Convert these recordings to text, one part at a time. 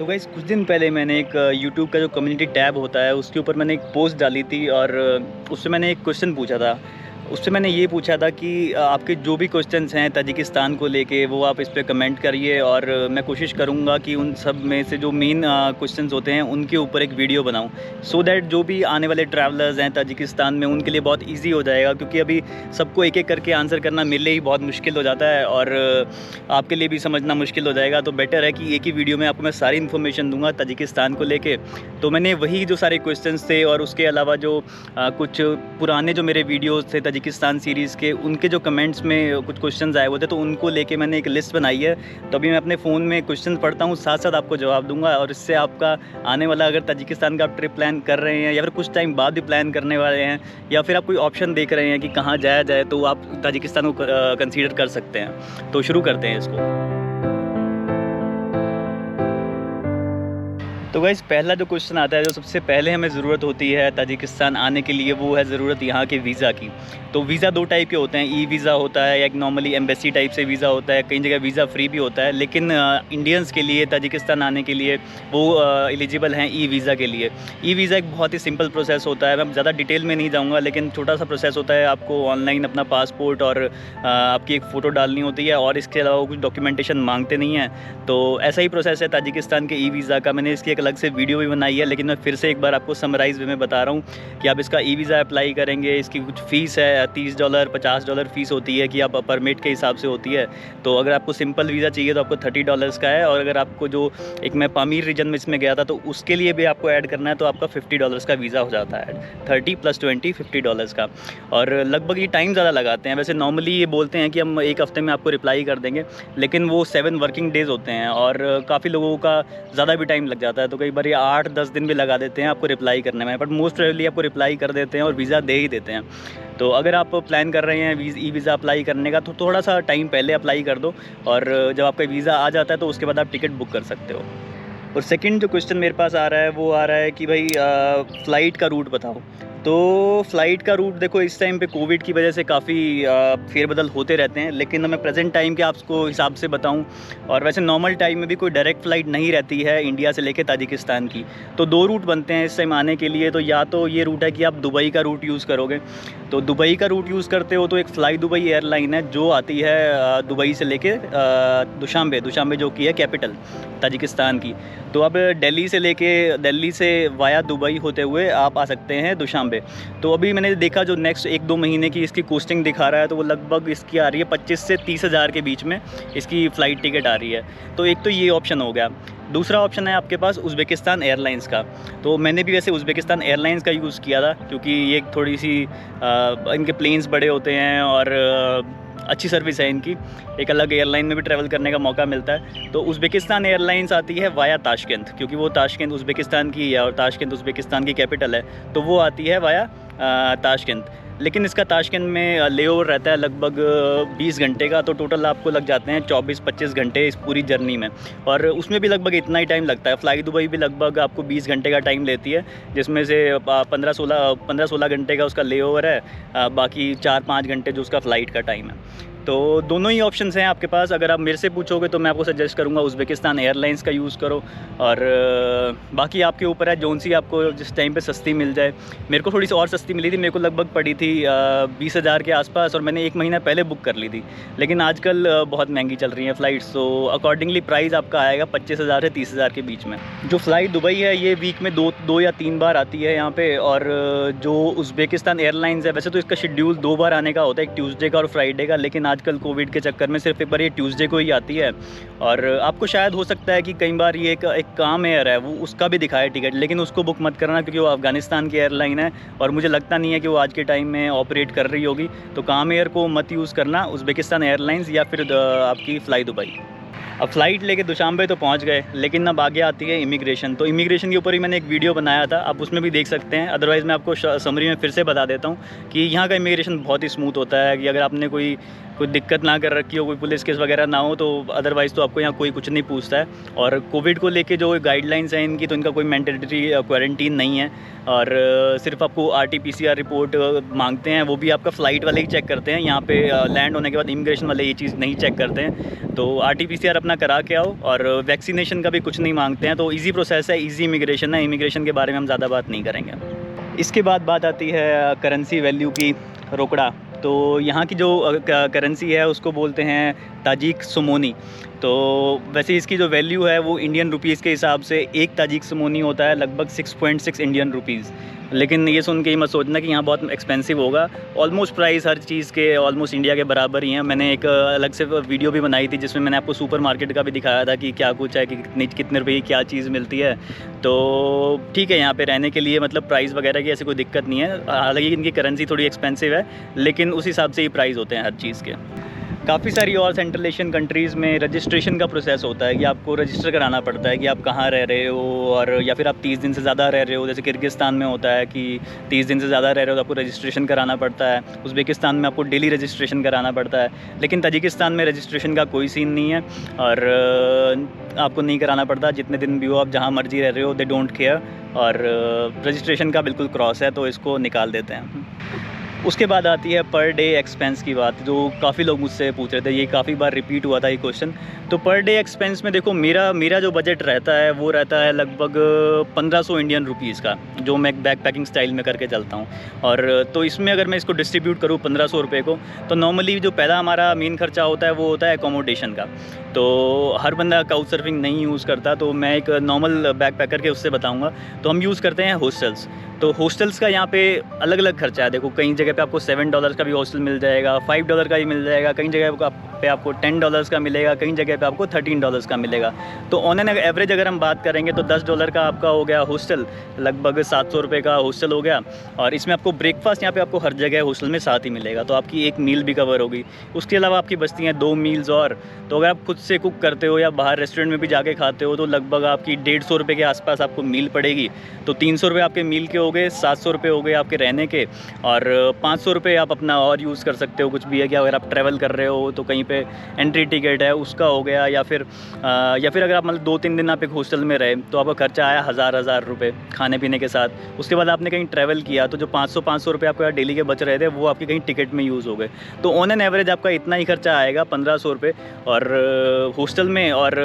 तो गाइस कुछ दिन पहले मैंने एक यूट्यूब का जो कम्युनिटी टैब होता है उसके ऊपर मैंने एक पोस्ट डाली थी और उससे मैंने एक क्वेश्चन पूछा था। उससे मैंने ये पूछा था कि आपके जो भी क्वेश्चंस हैं ताजिकिस्तान को लेके वो आप इस पे कमेंट करिए और मैं कोशिश करूँगा कि उन सब में से जो मेन क्वेश्चंस होते हैं उनके ऊपर एक वीडियो बनाऊँ, सो दैट जो भी आने वाले ट्रैवलर्स हैं ताजिकिस्तान में उनके लिए बहुत ईजी हो जाएगा, क्योंकि अभी सबको एक एक करके आंसर करना मेरे लिए ही बहुत मुश्किल हो जाता है और आपके लिए भी समझना मुश्किल हो जाएगा। तो बेटर है कि एक ही वीडियो में आपको मैं सारी इन्फॉर्मेशन दूंगा ताजिकिस्तान को लेके। तो मैंने वही जो सारे क्वेश्चंस थे और उसके अलावा जो कुछ पुराने जो मेरे वीडियोस थे ताजिकिस्तान सीरीज़ के, उनके जो कमेंट्स में कुछ क्वेश्चंस आए हुए थे तो उनको लेके मैंने एक लिस्ट बनाई है। तो अभी मैं अपने फ़ोन में क्वेश्चन पढ़ता हूँ, साथ साथ आपको जवाब दूंगा और इससे आपका आने वाला अगर ताजिकिस्तान का आप ट्रिप प्लान कर रहे हैं या फिर कुछ टाइम बाद भी प्लान करने वाले हैं या फिर आप कोई ऑप्शन देख रहे हैं कि कहाँ जाया जाए, तो आप ताजिकिस्तान को कंसीडर कर सकते हैं। तो शुरू करते हैं इसको। तो गाइस पहला जो क्वेश्चन आता है, जो सबसे पहले हमें ज़रूरत होती है ताजिकिस्तान आने के लिए, वो है ज़रूरत यहाँ के वीज़ा की। तो वीज़ा दो टाइप के होते हैं, ई वीज़ा होता है या एक नॉर्मली एम्बेसी टाइप से वीज़ा होता है, कई जगह वीज़ा फ्री भी होता है। लेकिन इंडियंस के लिए ताजिकिस्तान आने के लिए वो एलिजिबल हैं ई वीज़ा के लिए। ई वीज़ा एक बहुत ही सिंपल प्रोसेस होता है, मैं ज़्यादा डिटेल में नहीं जाऊँगा, लेकिन छोटा सा प्रोसेस होता है। आपको ऑनलाइन अपना पासपोर्ट और आपकी एक फ़ोटो डालनी होती है और इसके अलावा कुछ डॉक्यूमेंटेशन मांगते नहीं हैं। तो ऐसा ही प्रोसेस है ताजिकिस्तान के ई वीज़ा का। मैंने इसकी एक अलग से वीडियो भी बनाई है, लेकिन मैं फिर से एक बार आपको समराइज़ वे में बता रहा हूँ कि आप इसका ई वीज़ा अप्लाई करेंगे। इसकी कुछ फ़ीस है, $30 $50 फ़ीस होती है कि आप परमिट के हिसाब से होती है। तो अगर आपको सिंपल वीज़ा चाहिए तो आपको $30 का है, और अगर आपको जो एक मैं पामीर रीजन में इसमें गया था तो उसके लिए भी आपको ऐड करना है तो आपका $50 का वीज़ा हो जाता है, 30 + 20 $50 का। और लगभग ये टाइम ज़्यादा लगाते हैं। वैसे नॉर्मली ये बोलते हैं कि हम एक हफ़्ते में आपको रिप्लाई कर देंगे, लेकिन वो 7 वर्किंग डेज़ होते हैं और काफ़ी लोगों का ज़्यादा भी टाइम लग जाता है। तो कई बार ये 8-10 दिन भी लगा देते हैं आपको रिप्लाई करने में, बट मोस्ट प्रोबेबली आपको रिप्लाई कर देते हैं और वीज़ा दे ही देते हैं। तो अगर आप प्लान कर रहे हैं ई वीज़ा अप्लाई करने का तो थोड़ा सा टाइम पहले अप्लाई कर दो, और जब आपका वीज़ा आ जाता है तो उसके बाद आप टिकट बुक कर सकते हो। और सेकंड जो क्वेश्चन मेरे पास आ रहा है वो आ रहा है कि भाई फ़्लाइट का रूट बताओ। तो फ़्लाइट का रूट देखो, इस टाइम पे कोविड की वजह से काफ़ी फेरबदल होते रहते हैं, लेकिन मैं प्रेजेंट टाइम के आपको हिसाब से बताऊं, और वैसे नॉर्मल टाइम में भी कोई डायरेक्ट फ़्लाइट नहीं रहती है इंडिया से लेके ताजिकिस्तान की। तो दो रूट बनते हैं इस टाइम आने के लिए। तो या तो ये रूट है कि आप दुबई का रूट यूज़ करोगे। तो दुबई का रूट यूज़ करते हो तो एक फ़्लाई दुबई एयरलाइन है जो आती है दुबई से लेके दुशांबे जो कि है कैपिटल ताजिकिस्तान की। तो अब दिल्ली से वाया दुबई होते हुए आप आ सकते हैं दुशांबे। तो अभी मैंने देखा जो नेक्स्ट 1-2 महीने की इसकी कोस्टिंग दिखा रहा है, तो वो लगभग इसकी आ रही है 25 से 30 हज़ार के बीच में इसकी फ़्लाइट टिकट आ रही है। तो एक तो ये ऑप्शन हो गया। दूसरा ऑप्शन है आपके पास उज़्बेकिस्तान एयरलाइंस का। तो मैंने भी वैसे उज़्बेकिस्तान एयरलाइंस का यूज़ किया था, क्योंकि ये थोड़ी सी इनके प्लेन्स बड़े होते हैं और अच्छी सर्विस है इनकी। एक अलग एयरलाइन में भी ट्रैवल करने का मौका मिलता है। तो उज़्बेकिस्तान एयरलाइंस आती है वाया ताशकंद, क्योंकि वो ताशकंद उज़्बेकिस्तान की है और ताशकंद उज़्बेकिस्तान की कैपिटल है, तो वो आती है वाया ताशकंद। लेकिन इसका ताशकंद में लेओवर रहता है लगभग 20 घंटे का, तो टोटल आपको लग जाते हैं 24-25 घंटे इस पूरी जर्नी में। और उसमें भी लगभग इतना ही टाइम लगता है। फ़्लाई दुबई भी लगभग आपको 20 घंटे का टाइम लेती है, जिसमें से 15-16 घंटे का उसका लेओवर है, बाकी 4-5 घंटे जो उसका फ़्लाइट का टाइम है। तो दोनों ही ऑप्शंस हैं आपके पास। अगर आप मेरे से पूछोगे तो मैं आपको सजेस्ट करूंगा उज़्बेकिस्तान एयरलाइंस का यूज़ करो, और बाकी आपके ऊपर है, जोन सी आपको जिस टाइम पे सस्ती मिल जाए। मेरे को थोड़ी सी और सस्ती मिली थी, मेरे को लगभग पड़ी थी 20 हज़ार के आसपास, और मैंने 1 महीना पहले बुक कर ली थी। लेकिन आजकल बहुत महंगी चल रही हैं फ़्लाइट्स, तो अकॉर्डिंगली प्राइस आपका आएगा 25 हज़ार से 30 हज़ार के बीच में। जो फ़्लाइट दुबई है ये वीक में दो या 3 बार आती है यहाँ पे। और जो उज़्बेकिस्तान एयरलाइंस है, वैसे तो इसका शेड्यूल 2 बार आने का होता है, एक ट्यूसडे का और फ्राइडे का, लेकिन आजकल कोविड के चक्कर में सिर्फ एक बार ये ट्यूसडे को ही आती है। और आपको शायद हो सकता है कि कई बार ये एक काम एयर है वो उसका भी दिखाए टिकट, लेकिन उसको बुक मत करना, क्योंकि वो अफ़गानिस्तान की एयरलाइन है और मुझे लगता नहीं है कि वो आज के टाइम में ऑपरेट कर रही होगी। तो काम एयर को मत यूज़ करना, उज़्बेकिस्तान एयरलाइंस या फिर आपकी फ़्लाई दुबई। अब फ़्लाइट लेके दुशांबे तो पहुंच गए, लेकिन अब आगे आती है इमिग्रेशन। तो इमिग्रेशन के ऊपर ही मैंने एक वीडियो बनाया था, आप उसमें भी देख सकते हैं। अदरवाइज़ मैं आपको समरी में फिर से बता देता हूं कि यहाँ का इमिग्रेशन बहुत ही स्मूथ होता है। कि अगर आपने कोई कोई दिक्कत ना कर रखी हो, कोई पुलिस केस वगैरह ना हो, तो अदरवाइज़ तो आपको यहाँ कोई कुछ नहीं पूछता है। और कोविड को लेके जो गाइडलाइंस हैं इनकी, तो इनका कोई मैंडेटरी क्वारंटीन नहीं है, और सिर्फ आपको RT-PCR रिपोर्ट मांगते हैं, वो भी आपका फ़्लाइट वाले ही चेक करते हैं। यहाँ पे लैंड होने के बाद इमिग्रेशन वाले ये चीज़ नहीं चेक करते हैं। तो RT-PCR अपना करा के आओ, और वैक्सीनेशन का भी कुछ नहीं मांगते हैं। तो ईज़ी प्रोसेस है, ईज़ी इमिग्रेशन है। इमिग्रेशन के बारे में हम ज़्यादा बात नहीं करेंगे। इसके बाद बात आती है करेंसी वैल्यू की, रोकड़ा। तो यहाँ की जो करेंसी है उसको बोलते हैं ताजिक सोमोनी। तो वैसे इसकी जो वैल्यू है वो इंडियन रुपीज़ के हिसाब से एक ताजिक सोमोनी होता है लगभग 6.6 इंडियन रुपीज़। लेकिन ये सुन के ही मत सोचना कि यहाँ बहुत एक्सपेंसिव होगा। ऑलमोस्ट प्राइस हर चीज़ के ऑलमोस्ट इंडिया के बराबर ही हैं। मैंने एक अलग से वीडियो भी बनाई थी जिसमें मैंने आपको सुपरमार्केट का भी दिखाया था कि क्या कुछ है, कि कितने रुपए की क्या चीज़ मिलती है। तो ठीक है, यहाँ पे रहने के लिए मतलब प्राइस वगैरह की ऐसी कोई दिक्कत नहीं है। हालांकि इनकी करेंसी थोड़ी एक्सपेंसिव है, लेकिन उस हिसाब से ही प्राइस होते हैं हर चीज़ के। काफ़ी सारी और सेंट्रल एशियन कंट्रीज़ में रजिस्ट्रेशन का प्रोसेस होता है कि आपको रजिस्टर कराना पड़ता है कि आप कहाँ रह रहे हो, और या फिर आप 30 दिन से ज़्यादा रह रहे हो। जैसे किर्गिस्तान में होता है कि 30 दिन से ज़्यादा रह रहे हो तो आपको रजिस्ट्रेशन कराना पड़ता है। उज़्बेकिस्तान में आपको डेली रजिस्ट्रेशन कराना पड़ता है। लेकिन ताजिकिस्तान में रजिस्ट्रेशन का कोई सीन नहीं है, और आपको नहीं कराना पड़ता। जितने दिन भी हो आप जहाँ मर्जी रह रहे हो, दे डोंट केयर। और रजिस्ट्रेशन का बिल्कुल क्रॉस है, तो इसको निकाल देते हैं। उसके बाद आती है पर डे एक्सपेंस की बात, जो काफ़ी लोग मुझसे पूछ रहे थे। ये काफ़ी बार रिपीट हुआ था ये क्वेश्चन। तो पर डे एक्सपेंस में देखो, मेरा जो बजट रहता है वो रहता है लगभग 1500 इंडियन रुपीज़ का, जो मैं बैक पैकिंग स्टाइल में करके चलता हूँ। और तो इसमें अगर मैं इसको डिस्ट्रीब्यूट करूँ 1500 रुपये को, तो नॉर्मली जो पहला हमारा मेन खर्चा होता है वो होता है एकोमोडेशन का। तो हर बंदा काउच सर्फिंग नहीं यूज़ करता, तो मैं एक नॉर्मल बैक पैकर के उससे बताऊँगा। तो हम यूज़ करते हैं हॉस्टल्स। तो हॉस्टल्स का यहाँ पे अलग अलग खर्चा है। देखो, कई जगह पे आपको $7 का भी हॉस्टल मिल जाएगा, $5 का भी मिल जाएगा, कई जगह पे आपको $10 का मिलेगा, कई जगह पे आपको $13 का मिलेगा। तो ऑन एन एवरेज अगर हम बात करेंगे तो $10 का आपका हो गया हॉस्टल, लगभग 700 रुपये का हॉस्टल हो गया। और इसमें आपको ब्रेकफास्ट यहाँ पे आपको हर जगह हॉस्टल में साथ ही मिलेगा, तो आपकी एक मील भी कवर होगी। उसके अलावा आपकी बचती हैं 2 मील्स और। तो अगर आप खुद से कुक करते हो या बाहर रेस्टोरेंट में भी जाके खाते हो, तो लगभग आपकी 150 रुपये के आसपास आपको मील पड़ेगी। तो 300 रुपये आपके मील के हो गए, 700 रुपये हो गए आपके रहने के, और 500 रुपये आप अपना और यूज़ कर सकते हो। कुछ भी है कि अगर आप ट्रैवल कर रहे हो तो कहीं पे एंट्री टिकट है उसका हो गया, या फिर अगर आप मतलब 2-3 दिन आप एक हॉस्टल में रहे तो आपका खर्चा आया हज़ार रुपये खाने पीने के साथ। उसके बाद आपने कहीं ट्रैवल किया तो जो 500 रुपये आपको डेली के बच रहे थे वो आपके कहीं टिकट में यूज़ हो गए। तो ऑन एन एवरेज आपका इतना ही खर्चा आएगा, 1500 रुपये। और हॉस्टल में और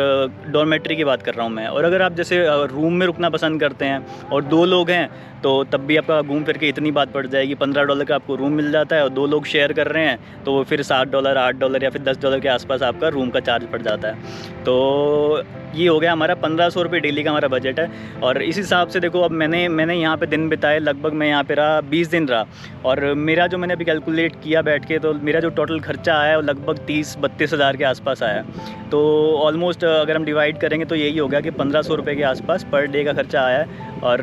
डॉर्मेट्री की बात कर रहा हूँ मैं। और अगर आप जैसे रूम में रुकना पसंद करते हैं और 2 लोग हैं, तो तब भी आपका घूम फिर के इतनी बात पड़ जाएगी, $15 का आपको रूम मिल जाता है। और 2 लोग शेयर कर रहे हैं तो फिर $7, $8 या फिर $10 के आसपास आपका रूम का चार्ज पड़ जाता है। तो ये हो गया हमारा 1500 रुपये डेली का हमारा बजट है। और इस हिसाब से देखो, अब मैंने यहाँ पे दिन बिताए, लगभग मैं यहाँ पे रहा 20 दिन रहा, और मेरा जो मैंने अभी कैलकुलेट किया बैठ के, तो मेरा जो टोटल खर्चा आया वो लगभग 30-32 हज़ार के आसपास आया। तो ऑलमोस्ट अगर हम डिवाइड करेंगे तो यही हो गया कि 1500 रुपये के आसपास पर डे का खर्चा आया है, और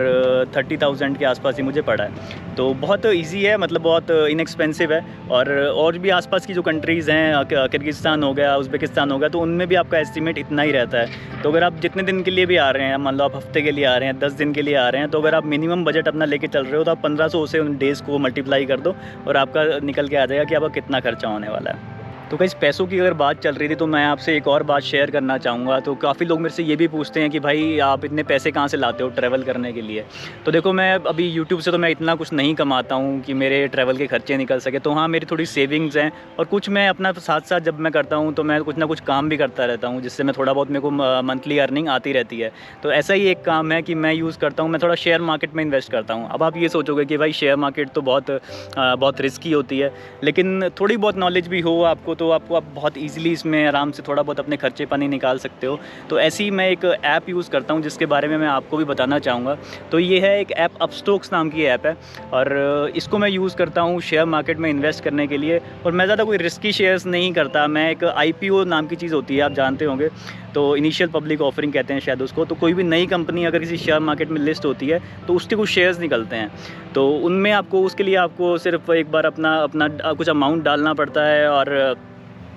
30,000 के आसपास ही मुझे पड़ा है। तो बहुत ईजी है, मतलब बहुत इनएक्सपेंसिव है। और भी आसपास की जो कंट्रीज़ हैं, किर्गिस्तान हो गया, उज़्बेकिस्तान हो गया, तो उनमें भी आपका एस्टिमेट इतना ही रहता है। तो अगर आप जितने दिन के लिए भी आ रहे हैं, मान लो आप हफ्ते के लिए आ रहे हैं, 10 दिन के लिए आ रहे हैं, तो अगर आप मिनिमम बजट अपना लेके चल रहे हो तो आप 1500 से उन डेज़ को मल्टीप्लाई कर दो और आपका निकल के आ जाएगा कि आपका कितना खर्चा होने वाला है। तो गाइस, पैसों की अगर बात चल रही थी तो मैं आपसे एक और बात शेयर करना चाहूँगा। तो काफ़ी लोग मेरे से ये भी पूछते हैं कि भाई आप इतने पैसे कहाँ से लाते हो ट्रैवल करने के लिए। तो देखो, मैं अभी यूट्यूब से तो मैं इतना कुछ नहीं कमाता हूँ कि मेरे ट्रैवल के खर्चे निकल सके। तो हाँ, मेरी थोड़ी सेविंग्स हैं, और कुछ मैं अपना साथ साथ जब मैं करता हूँ तो मैं कुछ ना कुछ काम भी करता रहता हूँ, जिससे मैं थोड़ा बहुत मेरे को मंथली अर्निंग आती रहती है। तो ऐसा ही एक काम है कि मैं यूज़ करता हूँ, मैं थोड़ा शेयर मार्केट में इन्वेस्ट करता हूँ। अब आप ये सोचोगे कि भाई शेयर मार्केट तो बहुत रिस्की होती है, लेकिन थोड़ी बहुत नॉलेज भी हो आपको तो आप बहुत ईज़िली इसमें आराम से थोड़ा बहुत अपने खर्चे पानी निकाल सकते हो। तो ऐसे ही मैं एक ऐप यूज़ करता हूँ जिसके बारे में मैं आपको भी बताना चाहूँगा। तो ये है एक ऐप, अपस्टॉक्स नाम की ऐप है, और इसको मैं यूज़ करता हूँ शेयर मार्केट में इन्वेस्ट करने के लिए। और मैं ज़्यादा कोई रिस्की शेयर्स नहीं करता। मैं एक IPO नाम की चीज़ होती है, आप जानते होंगे, तो इनिशियल पब्लिक ऑफरिंग कहते हैं शायद उसको। तो कोई भी नई कंपनी अगर किसी शेयर मार्केट में लिस्ट होती है तो उसके कुछ शेयर्स निकलते हैं। तो उनमें उसके लिए आपको सिर्फ एक बार अपना कुछ अमाउंट डालना पड़ता है, और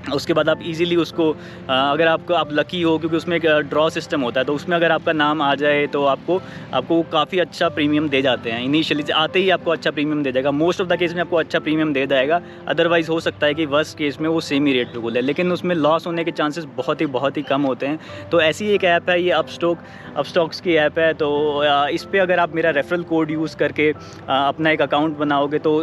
उसके बाद आप इजीली उसको अगर आप लकी हो, क्योंकि उसमें एक ड्रॉ सिस्टम होता है, तो उसमें अगर आपका नाम आ जाए तो आपको काफ़ी अच्छा प्रीमियम दे जाते हैं। इनिशियली आते ही आपको अच्छा प्रीमियम दे देगा, मोस्ट ऑफ द केस में आपको अच्छा प्रीमियम दे जाएगा। अदरवाइज़ हो सकता है कि वर्स्ट केस में वो सेम ही रेट पे खोले, लेकिन उसमें लॉस होने के चांसेस बहुत ही कम होते हैं। तो ऐसी एक ऐप है ये अपस्टॉक्स की ऐप है। तो इस पर अगर आप मेरा रेफरल कोड यूज़ करके अपना एक अकाउंट बनाओगे तो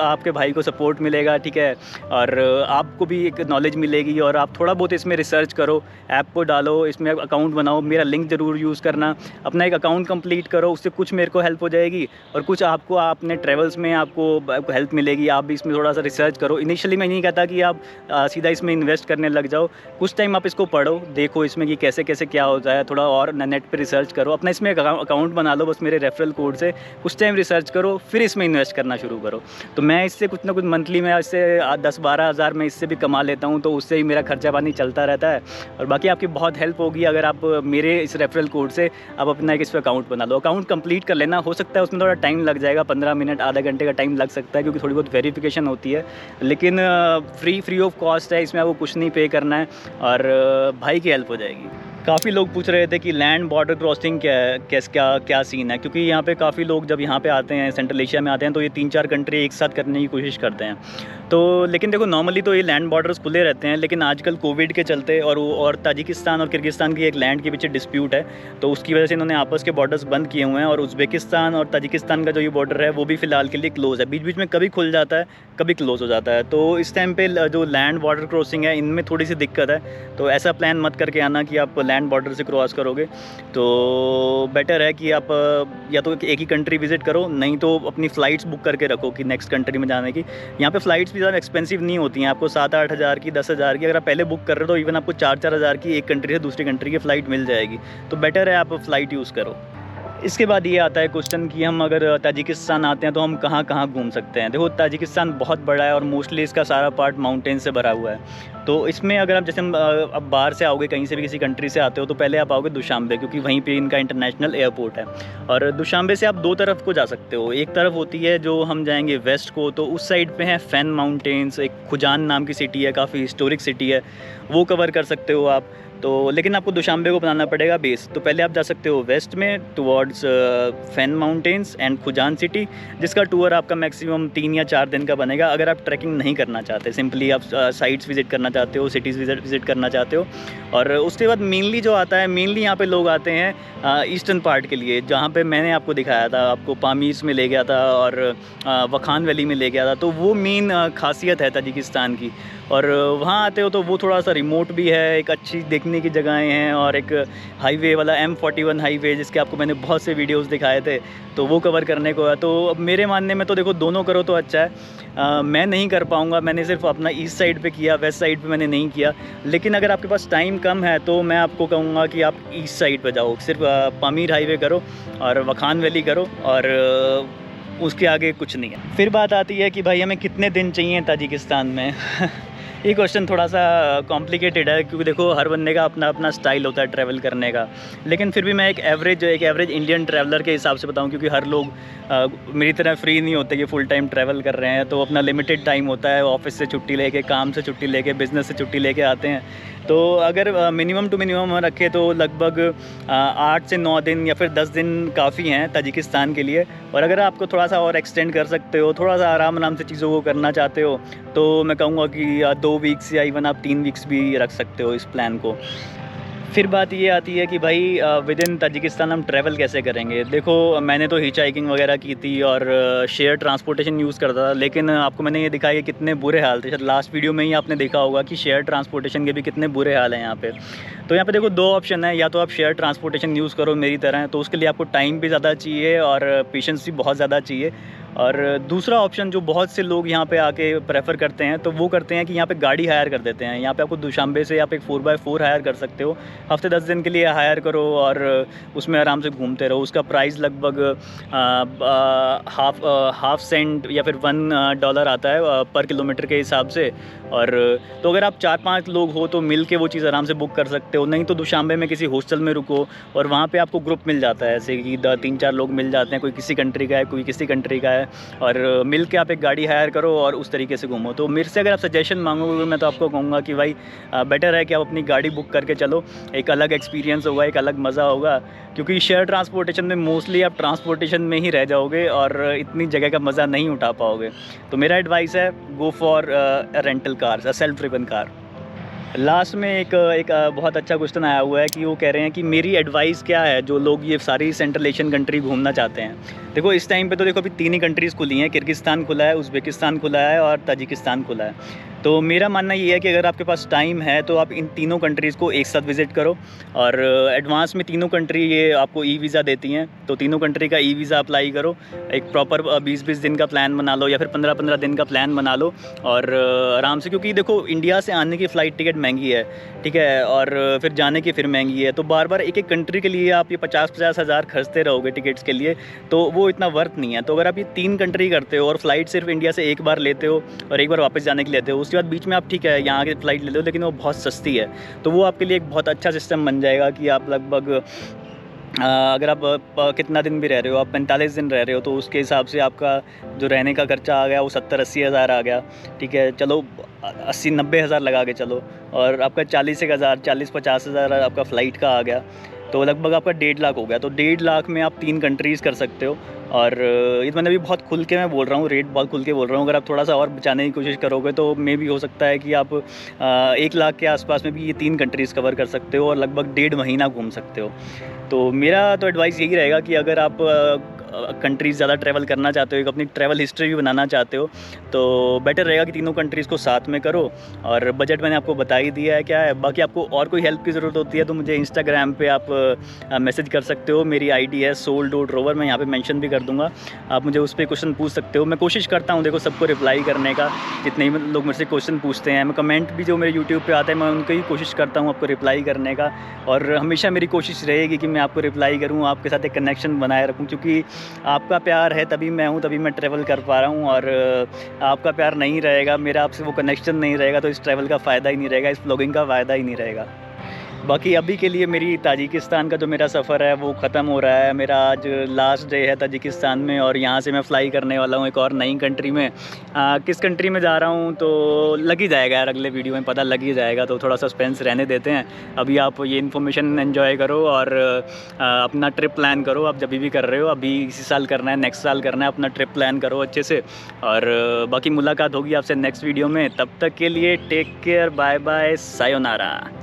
आपके भाई को सपोर्ट मिलेगा, ठीक है, और आपको भी एक नॉलेज मिलेगी। और आप थोड़ा बहुत इसमें रिसर्च करो, ऐप को डालो, इसमें अकाउंट बनाओ, मेरा लिंक ज़रूर यूज़ करना, अपना एक अकाउंट कंप्लीट करो, उससे कुछ मेरे को हेल्प हो जाएगी और कुछ आपको अपने ट्रैवल्स में आपको हेल्प मिलेगी। आप भी इसमें थोड़ा सा रिसर्च करो। इनिशियली मैं नहीं कहता कि आप सीधा इसमें इन्वेस्ट करने लग जाओ, कुछ टाइम आप इसको पढ़ो, देखो इसमें कि कैसे कैसे क्या होता है, थोड़ा और नेट पर रिसर्च करो, अपना इसमें अकाउंट बना लो बस मेरे रेफरल कोड से, कुछ टाइम रिसर्च करो, फिर इसमें इन्वेस्ट करना शुरू करो। तो मैं इससे कुछ ना कुछ मंथली में इससे 10-12 हज़ार मैं इससे भी कमा लेता हूँ, तो उससे ही मेरा खर्चा पानी चलता रहता है। और बाकी आपकी बहुत हेल्प होगी अगर आप मेरे इस रेफरल कोड से आप अपना एक इस पर अकाउंट बना लो। अकाउंट कंप्लीट कर लेना, हो सकता है उसमें थोड़ा टाइम लग जाएगा, 15 मिनट आधा घंटे का टाइम लग सकता है, क्योंकि थोड़ी बहुत वेरिफिकेशन होती है, लेकिन फ्री ऑफ कॉस्ट है, इसमें आपको कुछ नहीं पे करना है और भाई की हेल्प हो जाएगी। काफ़ी लोग पूछ रहे थे कि लैंड बॉर्डर क्रॉसिंग क्या सीन है, क्योंकि यहाँ पे काफ़ी लोग जब यहाँ पे आते हैं, सेंट्रल एशिया में आते हैं, तो ये 3-4 कंट्री एक साथ करने की कोशिश करते हैं। तो लेकिन देखो नॉर्मली तो ये लैंड बॉर्डर्स खुले रहते हैं, लेकिन आजकल कोविड के चलते और ताजिकिस्तान और किर्गिस्तान की एक लैंड के पीछे डिस्प्यूट है, तो उसकी वजह से इन्होंने आपस के बॉर्डर्स बंद किए हुए हैं। और उज़्बेकिस्तान और ताजिकिस्तान का जो ये बॉर्डर है वो भी फ़िलहाल के लिए क्लोज़ है, बीच बीच में कभी खुल जाता है, कभी क्लोज़ हो जाता है। तो इस टाइम पे जो लैंड बॉर्डर क्रॉसिंग है इनमें थोड़ी सी दिक्कत है, तो ऐसा प्लान मत करके आना कि आप लैंड बॉर्डर से क्रॉस करोगे। तो बेटर है कि आप या तो एक ही कंट्री विज़िट करो, नहीं तो अपनी फ़्लाइट्स बुक करके रखो कि नेक्स्ट कंट्री में जाने की। यहाँ पे फ़्लाइट्स भी ज़्यादा एक्सपेंसिव नहीं होती हैं, आपको 7-8 हज़ार की, 10 हज़ार की अगर आप पहले बुक कर रहे हो तो इवन आपको 4-4 हज़ार की एक कंट्री से दूसरी कंट्री की फ़्लाइट मिल जाएगी। तो बेटर है आप फ़्लाइट यूज़ करो। इसके बाद ये आता है क्वेश्चन कि हम अगर ताजिकिस्तान आते हैं तो हम कहाँ कहाँ घूम सकते हैं। देखो ताजिकिस्तान बहुत बड़ा है और मोस्टली इसका सारा पार्ट माउंटेन से भरा हुआ है। तो इसमें अगर आप जैसे अब बाहर से आओगे, कहीं से भी किसी कंट्री से आते हो, तो पहले आप आओगे दुशांबे, क्योंकि वहीं पे इनका इंटरनेशनल एयरपोर्ट है। और दुशांबे से आप 2 तरफ को जा सकते हो। एक तरफ होती है जो हम जाएंगे वेस्ट को, तो उस साइड पे है फैन माउंटेन्स, एक खुजान नाम की सिटी है, काफ़ी हिस्टोरिक सिटी है, वो कवर कर सकते हो आप। तो लेकिन आपको दुशांबे को बनाना पड़ेगा बेस। तो पहले आप जा सकते हो वेस्ट में towards Fann mountains and Khujand city, जिसका टूर आपका मैक्सिमम 3 या 4 दिन का बनेगा। अगर आप ट्रैकिंग नहीं करना चाहते, सिंपली आप साइट्स विज़िट करना चाहते हो, सिटीज़ विज़िट करना चाहते हो। और उसके बाद मेनली जो आता है, मेनली यहाँ पे लोग आते हैं ईस्टर्न पार्ट के लिए, जहाँ पे मैंने आपको दिखाया था, आपको पामीर में ले गया था और वखान वैली में ले गया था। तो वो मेन खासियत है ताजिकिस्तान की। और वहाँ आते हो तो वो थोड़ा सा रिमोट भी है, एक अच्छी देखने की जगहें हैं, और एक हाईवे वाला M41 हाईवे, जिसके आपको मैंने बहुत से वीडियोस दिखाए थे, तो वो कवर करने को है। तो अब मेरे मानने में तो देखो दोनों करो तो अच्छा है। मैं नहीं कर पाऊँगा, मैंने सिर्फ अपना ईस्ट साइड पे किया, वेस्ट साइड पे मैंने नहीं किया। लेकिन अगर आपके पास टाइम कम है तो मैं आपको कहूँगा कि आप ईस्ट साइड पे जाओ, सिर्फ पामीर हाईवे करो और वखान वैली करो, और उसके आगे कुछ नहीं है। फिर बात आती है कि भाई हमें कितने दिन चाहिए ताजिकिस्तान में। ये क्वेश्चन थोड़ा सा कॉम्प्लिकेटेड है, क्योंकि देखो हर बंदे का अपना अपना स्टाइल होता है ट्रैवल करने का। लेकिन फिर भी मैं एक एवरेज इंडियन ट्रैवलर के हिसाब से बताऊं, क्योंकि हर लोग मेरी तरह फ्री नहीं होते कि फुल टाइम ट्रैवल कर रहे हैं, तो अपना लिमिटेड टाइम होता है, ऑफिस से छुट्टी लेके, काम से छुट्टी लेके, बिज़नेस से छुट्टी लेके आते हैं। तो अगर मिनिमम टू मिनिमम रखें तो लगभग 8 से 9 दिन या फिर 10 दिन काफ़ी हैं ताजिकिस्तान के लिए। और अगर आपको थोड़ा सा और एक्सटेंड कर सकते हो, थोड़ा सा आराम से चीज़ों को करना चाहते हो, तो मैं कहूँगा कि 2 वीक्स या इवन आप 3 वीक्स भी रख सकते हो इस प्लान को। फिर बात ये आती है कि भाई विद इन ताजिकिस्तान हम ट्रैवल कैसे करेंगे। देखो मैंने तो हिच हाइकिंग वगैरह की थी और शेयर ट्रांसपोर्टेशन यूज़ करता था, लेकिन आपको मैंने ये दिखाया कि कितने बुरे हाल थे। शायद लास्ट वीडियो में ही आपने देखा होगा कि शेयर ट्रांसपोर्टेशन के भी कितने बुरे हाल हैं यहाँ पे। तो यहाँ पे देखो 2 ऑप्शन है, या तो आप शेयर ट्रांसपोर्टेशन यूज़ करो मेरी तरह, तो उसके लिए आपको टाइम भी ज़्यादा चाहिए और पेशेंस भी बहुत ज़्यादा चाहिए। और दूसरा ऑप्शन जो बहुत से लोग यहाँ पे आके प्रेफर करते हैं, तो वो करते हैं कि यहाँ पे गाड़ी हायर कर देते हैं। यहाँ पे आपको दुशांबे से आप एक 4x4 हायर कर सकते हो, हफ्ते 10 दिन के लिए हायर करो और उसमें आराम से घूमते रहो। उसका प्राइस लगभग हाफ सेंट या फिर $1 आता है पर किलोमीटर के हिसाब से। और तो अगर आप 4-5 लोग हो तो मिल के वो चीज़ आराम से बुक कर सकते हो। नहीं तो दुशांबे में किसी हॉस्टल में रुको और वहाँ पे आपको ग्रुप मिल जाता है, ऐसे कि 3-4 लोग मिल जाते हैं, कोई किसी कंट्री का है, कोई किसी कंट्री का है, है, और मिल के आप एक गाड़ी हायर करो और उस तरीके से घूमो। तो मेरे से अगर आप सजेशन मांगोगे मैं तो आपको कहूँगा कि भाई बेटर है कि आप अपनी गाड़ी बुक करके चलो, एक अलग एक्सपीरियंस होगा, एक अलग मज़ा होगा, क्योंकि शेयर ट्रांसपोर्टेशन में मोस्टली आप ट्रांसपोर्टेशन में ही रह जाओगे और इतनी जगह का मज़ा नहीं उठा पाओगे। तो मेरा एडवाइस है, go for rental car, self driven car. Last में एक बहुत अच्छा क्वेश्चन आया हुआ है कि वो कह रहे हैं कि मेरी एडवाइस क्या है जो लोग ये सारी सेंट्रल एशियन कंट्री घूमना चाहते हैं। देखो इस टाइम पे तो देखो अभी 3 ही कंट्रीज़ खुली हैं, किर्गिस्तान खुला है, उज़्बेकिस्तान खुला है और ताजिकिस्तान खुला है। तो मेरा मानना ये है कि अगर आपके पास टाइम है तो आप इन तीनों कंट्रीज़ को एक साथ विज़िट करो, और एडवांस में तीनों कंट्री ये आपको ई वीज़ा देती हैं, तो तीनों कंट्री का ई वीज़ा अप्लाई करो। एक प्रॉपर 20-20 दिन का प्लान बना लो या फिर 15-15 दिन का प्लान बना लो, और आराम से, क्योंकि देखो इंडिया से आने की फ़्लाइट टिकट महंगी है, ठीक है, और फिर जाने की फिर महंगी है। तो बार बार एक एक कंट्री के लिए आप ये 50-50 हज़ार खर्चते रहोगे टिकट्स के लिए, तो वो इतना वर्थ नहीं है। तो अगर आप ये 3 कंट्री करते हो और फ़्लाइट सिर्फ इंडिया से एक बार लेते हो और एक बार वापस जाने के लिए लेते हो, उसके बाद बीच में आप ठीक है यहाँ की फ़्लाइट ले लो, लेकिन वो बहुत सस्ती है, तो वो आपके लिए एक बहुत अच्छा सिस्टम बन जाएगा कि आप लगभग अगर आप कितना दिन भी रह रहे हो, आप 45 दिन रह रहे हो, तो उसके हिसाब से आपका जो रहने का खर्चा आ गया वो 70-80 हज़ार आ गया, ठीक है, चलो 80-90 हज़ार लगा के चलो, और आपका 40-50 हज़ार आपका फ़्लाइट का आ गया, तो लगभग आपका 1.5 लाख हो गया। तो 1.5 लाख में आप 3 कंट्रीज़ कर सकते हो। और ये मैंने अभी बहुत खुल के मैं बोल रहा हूँ, रेट बहुत खुल के बोल रहा हूँ। अगर आप थोड़ा सा और बचाने की कोशिश करोगे तो मे भी हो सकता है कि आप 1 लाख के आसपास में भी ये 3 कंट्रीज़ कवर कर सकते हो और लगभग 1.5 महीना घूम सकते हो। तो मेरा तो एडवाइस यही रहेगा कि अगर आप कंट्रीज़ ज़्यादा ट्रैवल करना चाहते हो, एक अपनी ट्रैवल हिस्ट्री भी बनाना चाहते हो, तो बेटर रहेगा कि तीनों कंट्रीज़ को साथ में करो। और बजट मैंने आपको बता ही दिया है क्या है। बाकी आपको और कोई हेल्प की ज़रूरत होती है तो मुझे इंस्टाग्राम पे आप मैसेज कर सकते हो। मेरी आईडी है soul.rover, मैं यहाँ पे मेंशन भी कर दूँगा। आप मुझे उस पर क्वेश्चन पूछ सकते हो। मैं कोशिश करता हूँ देखो सबको रिप्लाई करने का, जितने भी लोग मेरे से क्वेश्चन पूछते हैं। मैं कमेंट भी जो मेरे यूट्यूब पे आते हैं मैं उनकी कोशिश करता हूँ आपको रिप्लाई करने का, और हमेशा मेरी कोशिश रहेगी कि मैं आपको रिप्लाई करूँ, आपके साथ एक कनेक्शन बनाए रखूँ, क्योंकि आपका प्यार है तभी मैं हूँ, तभी मैं ट्रैवल कर पा रहा हूँ। और आपका प्यार नहीं रहेगा, मेरा आपसे वो कनेक्शन नहीं रहेगा, तो इस ट्रैवल का फ़ायदा ही नहीं रहेगा, इस व्लॉगिंग का फ़ायदा ही नहीं रहेगा। बाकी अभी के लिए मेरी ताजिकिस्तान का जो मेरा सफ़र है वो ख़त्म हो रहा है। मेरा आज लास्ट डे है ताजिकिस्तान में, और यहाँ से मैं फ़्लाई करने वाला हूँ एक और नई कंट्री में। किस कंट्री में जा रहा हूँ तो लग ही जाएगा यार, अगले वीडियो में पता लग ही जाएगा, तो थोड़ा सस्पेंस रहने देते हैं। अभी आप ये इन्फॉर्मेशन एंजॉय करो और अपना ट्रिप प्लान करो। आप जब भी कर रहे हो, अभी इसी साल करना है, नेक्स्ट साल करना है, अपना ट्रिप प्लान करो अच्छे से। और बाकी मुलाकात होगी आपसे नेक्स्ट वीडियो में। तब तक के लिए take care, bye bye, sayonara.